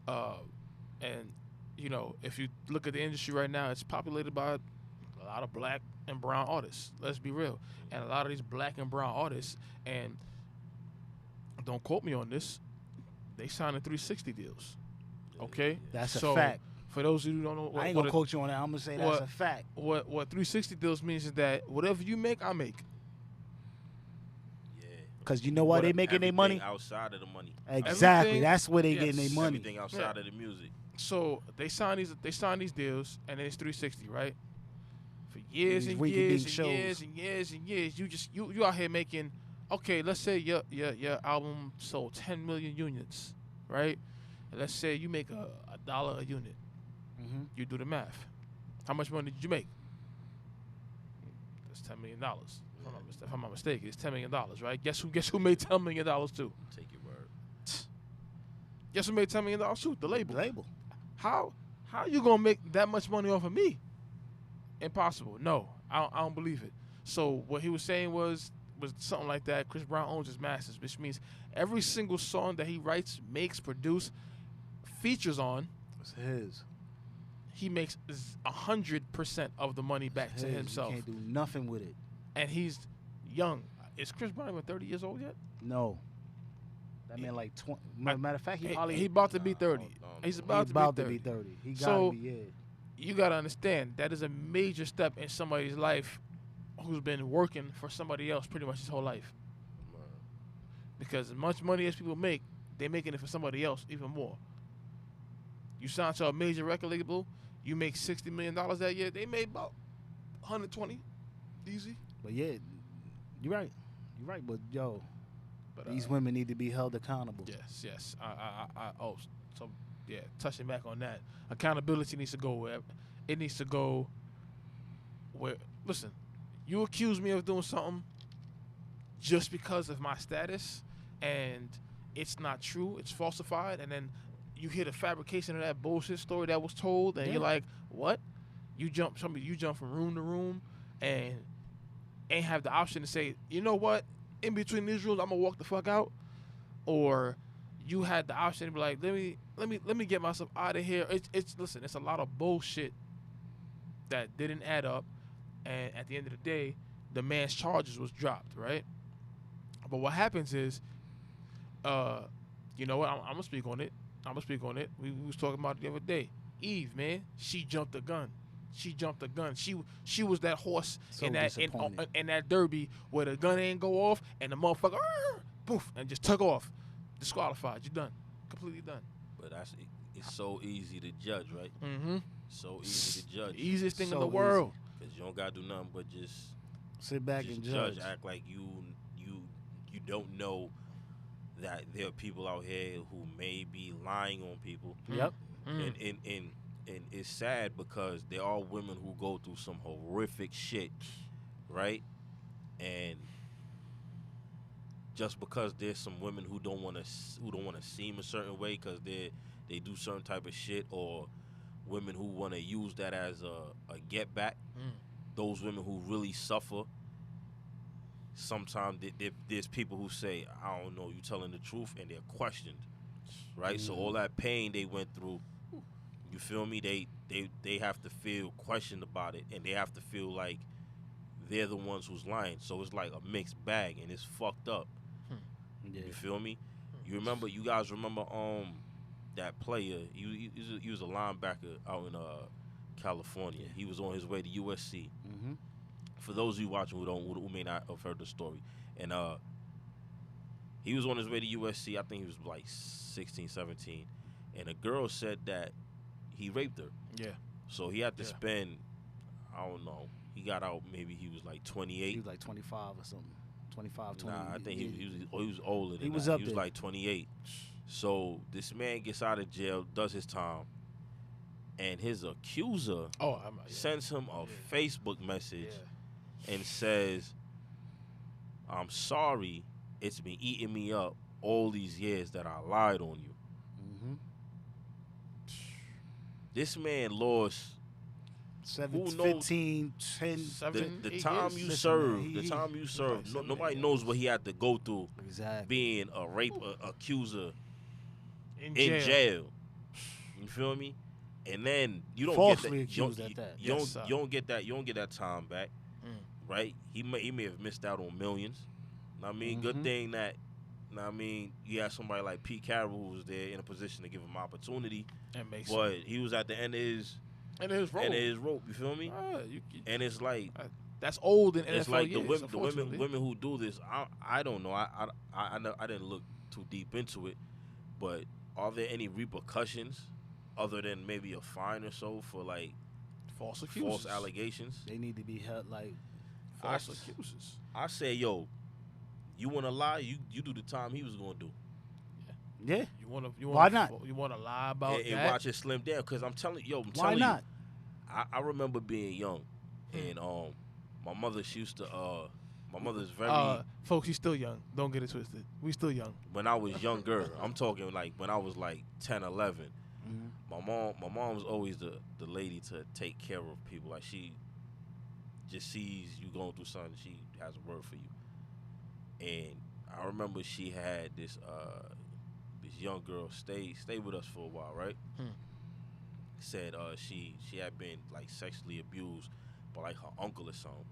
and you know, if you look at the industry right now, it's populated by a lot of black and brown artists. Let's be real, and a lot of these black and brown artists, and don't quote me on this, they signing 360 deals. Okay, That's so, a fact. For those who don't know, I ain't gonna quote you on that. I'm gonna say that's a fact. What 360 deals means is that whatever you make, I make. Yeah. Cause you know why they making their money? Outside of the money. Exactly. Everything- That's where they yes, getting their money. Everything outside of the music. So they sign these deals, and then it's 360, right? For years These and rinky-dink years and shows. years and years and years, you out here making. Okay, let's say your album sold 10 million units, right? And let's say you make a $1 a unit. Mm-hmm. You do the math. How much money did you make? That's $10 million. If I'm not mistaken, it's $10 million, right? Guess who made $10 million too? Take your word. Guess who made $10 million too? The label. Label. How you gonna make that much money off of me? Impossible. No, I don't believe it. So what he was saying was something like that. Chris Brown owns his masters, which means every single song that he writes, makes, produce, features on, It's his. he makes 100% of the money back It's to his. himself. You can't do nothing with it. And he's young. Is Chris Brown even 30 years old yet? No. That man like 20. Matter of fact, he probably He about to be 30. He's about to be 30. He gotta So- be, yeah. You got to understand that is a major step in somebody's life who's been working for somebody else pretty much his whole life. Because as much money as people make, they're making it for somebody else even more. You sign to a major record label, you make $60 million that year. They made about 120, easy. But yeah, you're right. You're right. But yo, But these women need to be held accountable. Yes. So yeah, touching back on that, accountability needs to go where it needs to go. Where listen, you accuse me of doing something just because of my status, and it's not true. It's falsified, and then you hear the fabrication of that bullshit story that was told, and you're like, what? You jump from room to room, and ain't have the option to say, you know what? In between these rules, I'm gonna walk the fuck out, or you had the option to be like, let me get myself out of here. Listen, it's a lot of bullshit that didn't add up, and at the end of the day, the man's charges was dropped, right? But what happens is, you know what? I'm gonna speak on it. We was talking about it the other day. Eve, man, she jumped the gun. She was that horse So in that derby where the gun ain't go off and the motherfucker poof and just took off. Disqualified. You're done. Completely done. But it's so easy to judge, right? Mm-hmm. So easy to judge. The easiest thing in So the world. Because you don't gotta do nothing but just sit back and judge. Act like you don't know that there are people out here who may be lying on people. Yep. And it's sad because there are women who go through some horrific shit, right? And just because there's some women who don't want to seem a certain way because they do certain type of shit, or women who want to use that as a get back. Those women who really suffer. Sometimes there's people who say, I don't know, you telling the truth, and they're questioned, right? So all that pain they went through, you feel me? They have to feel questioned about it, and they have to feel like they're the ones who's lying. So it's like a mixed bag, and it's fucked up. Yeah. You feel me? You guys remember that player? He was a linebacker out in California. He was on his way to USC. Mm-hmm. For those of you watching who may not have heard the story, and he was on his way to USC. I think he was like 16, 17, and a girl said that he raped her. Yeah. So he had to spend, I don't know, he got out, maybe he was like 28. He was like 25 or something. 25, 20. Nah, I think he was older than He was that. up He was there. like 28. So this man gets out of jail, does his time, and his accuser sends him a Facebook message and says, I'm sorry, it's been eating me up all these years that I lied on you. Mm-hmm. This man lost 15, 10. the time you Listen, serve. man, The time you serve. like Nobody 7 knows what he had to go through Exactly. being a rape accuser in jail. You feel me? And then you don't Falsely get that. accused at that. You Yes, don't get that. You don't get that time back, right? He may have missed out on millions. Know what I mean, good thing that. Know what I mean, you had somebody like Pete Carroll who was there in a position to give him opportunity, but he was at the end of his rope. You feel me? And it's like that's old in NFL it's like years, the women who do this. I don't know. I didn't look too deep into it, but are there any repercussions other than maybe a fine or so for like false allegations? They need to be held like false accusers. I say, yo, you want to lie? You do the time he was gonna do. Yeah. Why not? You want to lie about and that? watch it slim down? Because I'm telling you, Why not? I remember being young, and my mother, she used to my mother's very folks, he's still young. Don't get it twisted. We still young. when I was younger. I'm talking like when I was like 10, 11. Mm-hmm. My mom was always the lady to take care of people. Like she just sees you going through something, she has a word for you. And I remember she had this young girl stay with us for a while, right? Said she had been like sexually abused by like her uncle or something.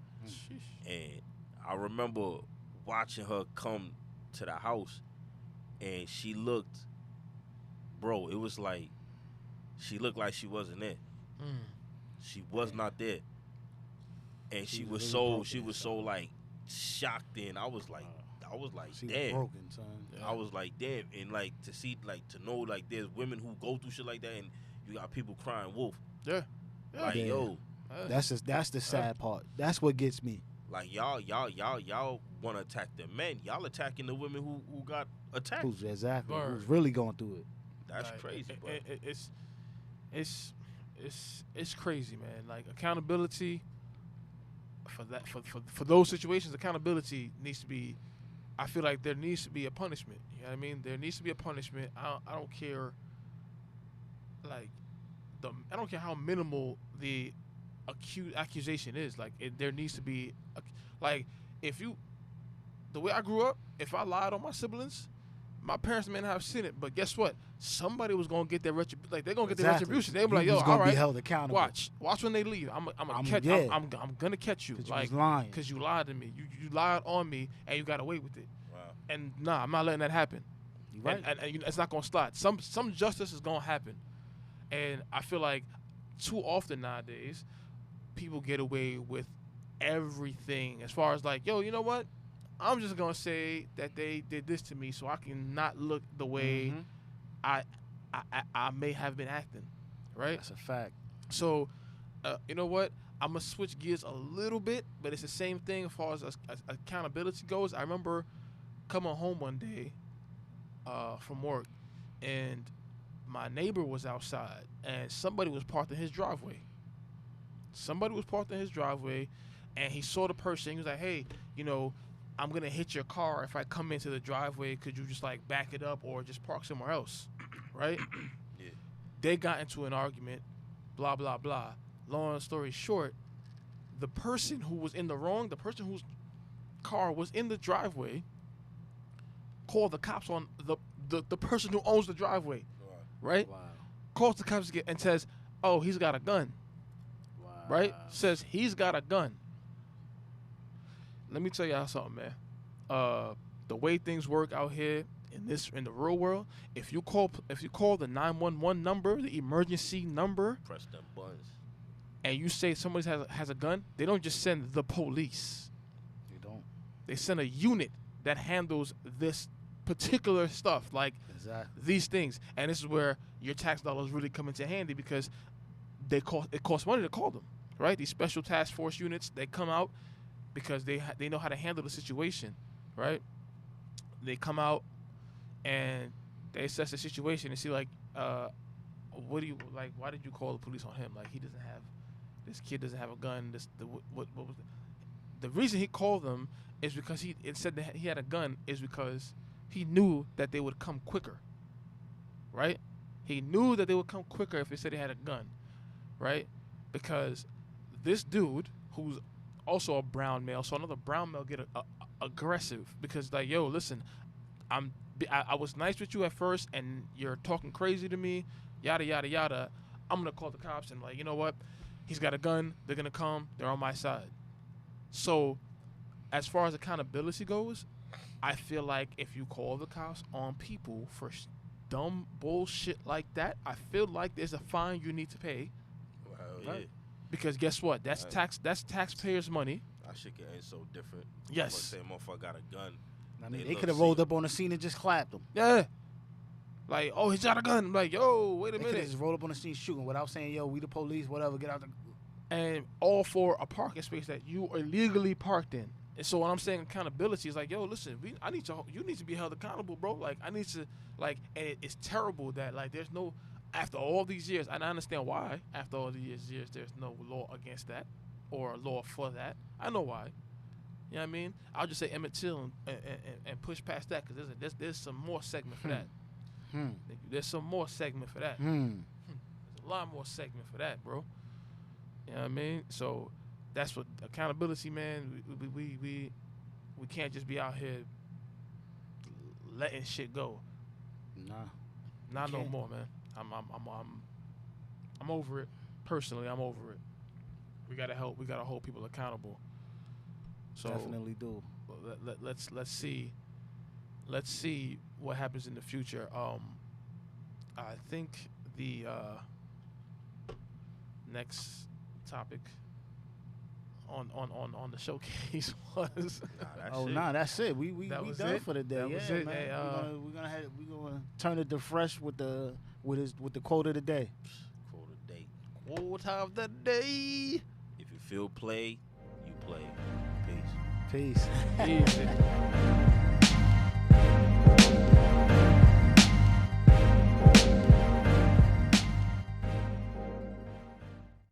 And I remember watching her come to the house, and she looked, bro, it was like she looked like she wasn't there. She was not there. and she was was really so broken she was so inside. like shocked in. I was like She was damn. broken, son. Yeah. I was like damn, and like to see like to know like there's women who go through shit like that, and you got people crying wolf. Yeah. Like Yeah. yo, That's the sad part. That's what gets me. like y'all want to attack the men. Y'all attacking the women who got attacked. Who's exactly Word. who's really going through it. That's Like, crazy, bro. It's crazy, man. Like accountability for that for those situations, accountability needs to be. I feel like there needs to be a punishment. You know what I mean? There needs to be a punishment. I don't care. Like I don't care how minimal the accusation is. Like there needs to be like if you the way I grew up, if I lied on my siblings, my parents may not have seen it, but guess what? Somebody was gonna get their retribution. Like they're gonna get their retribution. They be like, You "Yo, was all gonna right, be held accountable. watch when they leave. I'm gonna catch you. 'Cause you Like, was lying. because you lied to me. You lied on me, and you got away with it. Wow. And nah, I'm not letting that happen. You right? And it's not gonna slide. Some justice is gonna happen, and I feel like too often nowadays, people get away with everything. As far as like, yo, you know what? I'm just gonna say that they did this to me, so I can not look the way Mhm. I may have been acting, right? That's a fact. So, you know what? I'm gonna switch gears a little bit, but it's the same thing as far as accountability goes. I remember coming home one day from work, and my neighbor was outside, and somebody was parked in his driveway. And he saw the person. He was like, "Hey, you know, I'm gonna hit your car if I come into the driveway. Could you just like back it up or just park somewhere else?" Right? Yeah. They got into an argument, blah blah blah. Long story short, the person who was in the wrong, the person whose car was in the driveway, called the cops on the person who owns the driveway. Right? Wow. Calls the cops and says, "Oh, he's got a gun." Wow. Right? Says he's got a gun. Let me tell y'all something, man. The way things work out here in the real world, if you call the 911 number, the emergency number, Press them buttons. and you say somebody has a gun, they don't just send the police. You don't. They send a unit that handles this particular stuff, like Exactly. these things. And this is where your tax dollars really come into handy, because it costs money to call them, right? These special task force units, they come out because they know how to handle the situation, right? They come out and they assess the situation and see like, what do you like? Why did you call the police on him? Like this kid doesn't have a gun. What was the reason he called them is because it said that he had a gun is because he knew that they would come quicker, right? He knew that they would come quicker if they said he had a gun, right? Because this dude, who's also a brown male, so another brown male get aggressive because like, yo, listen, I was nice with you at first, and you're talking crazy to me, yada yada yada. I'm gonna call the cops and like, you know what? He's got a gun. They're gonna come. They're on my side. So, as far as accountability goes, I feel like if you call the cops on people for dumb bullshit like that, I feel like there's a fine you need to pay. Well, Right. yeah. Because guess what? That's Right. That's taxpayers' money. That shit get end so different. Yes. Say motherfucker got a gun. I mean, They they look could have see rolled it. up on the scene and just clapped him. Yeah. Like, oh, he's got a gun. I'm like, yo, wait a They could have minute. just rolled up on the scene shooting without saying, "Yo, we the police, whatever. Get out the." And all for a parking space that you are illegally parked in. And so when I'm saying accountability, is like, yo, listen, you need to be held accountable, bro. Like, I need to, like, and it's terrible that, like, there's no, after all these years, and I understand why, after all these years, there's no law against that or a law for that. I know why. You know what I mean? I'll just say Emmett Till and push past that, because there's some more segment for that. There's some more segment for that. There's a lot more segment for that, bro. You know what I mean? So that's what accountability, man. We can't just be out here letting shit go. Nah. Not no Can't. more, man. I'm over it. Personally, I'm over it. We gotta help. We gotta hold people accountable. So Definitely do. let's see. Let's see what happens in the future. I think the next topic. on the showcase was. That's it. We was done it? for the day. That was it. Man. Hey, we're gonna turn it to fresh with the quote of the day. Quote of the day. Quote of the day. If you feel play, you play. Peace. Peace. Easy.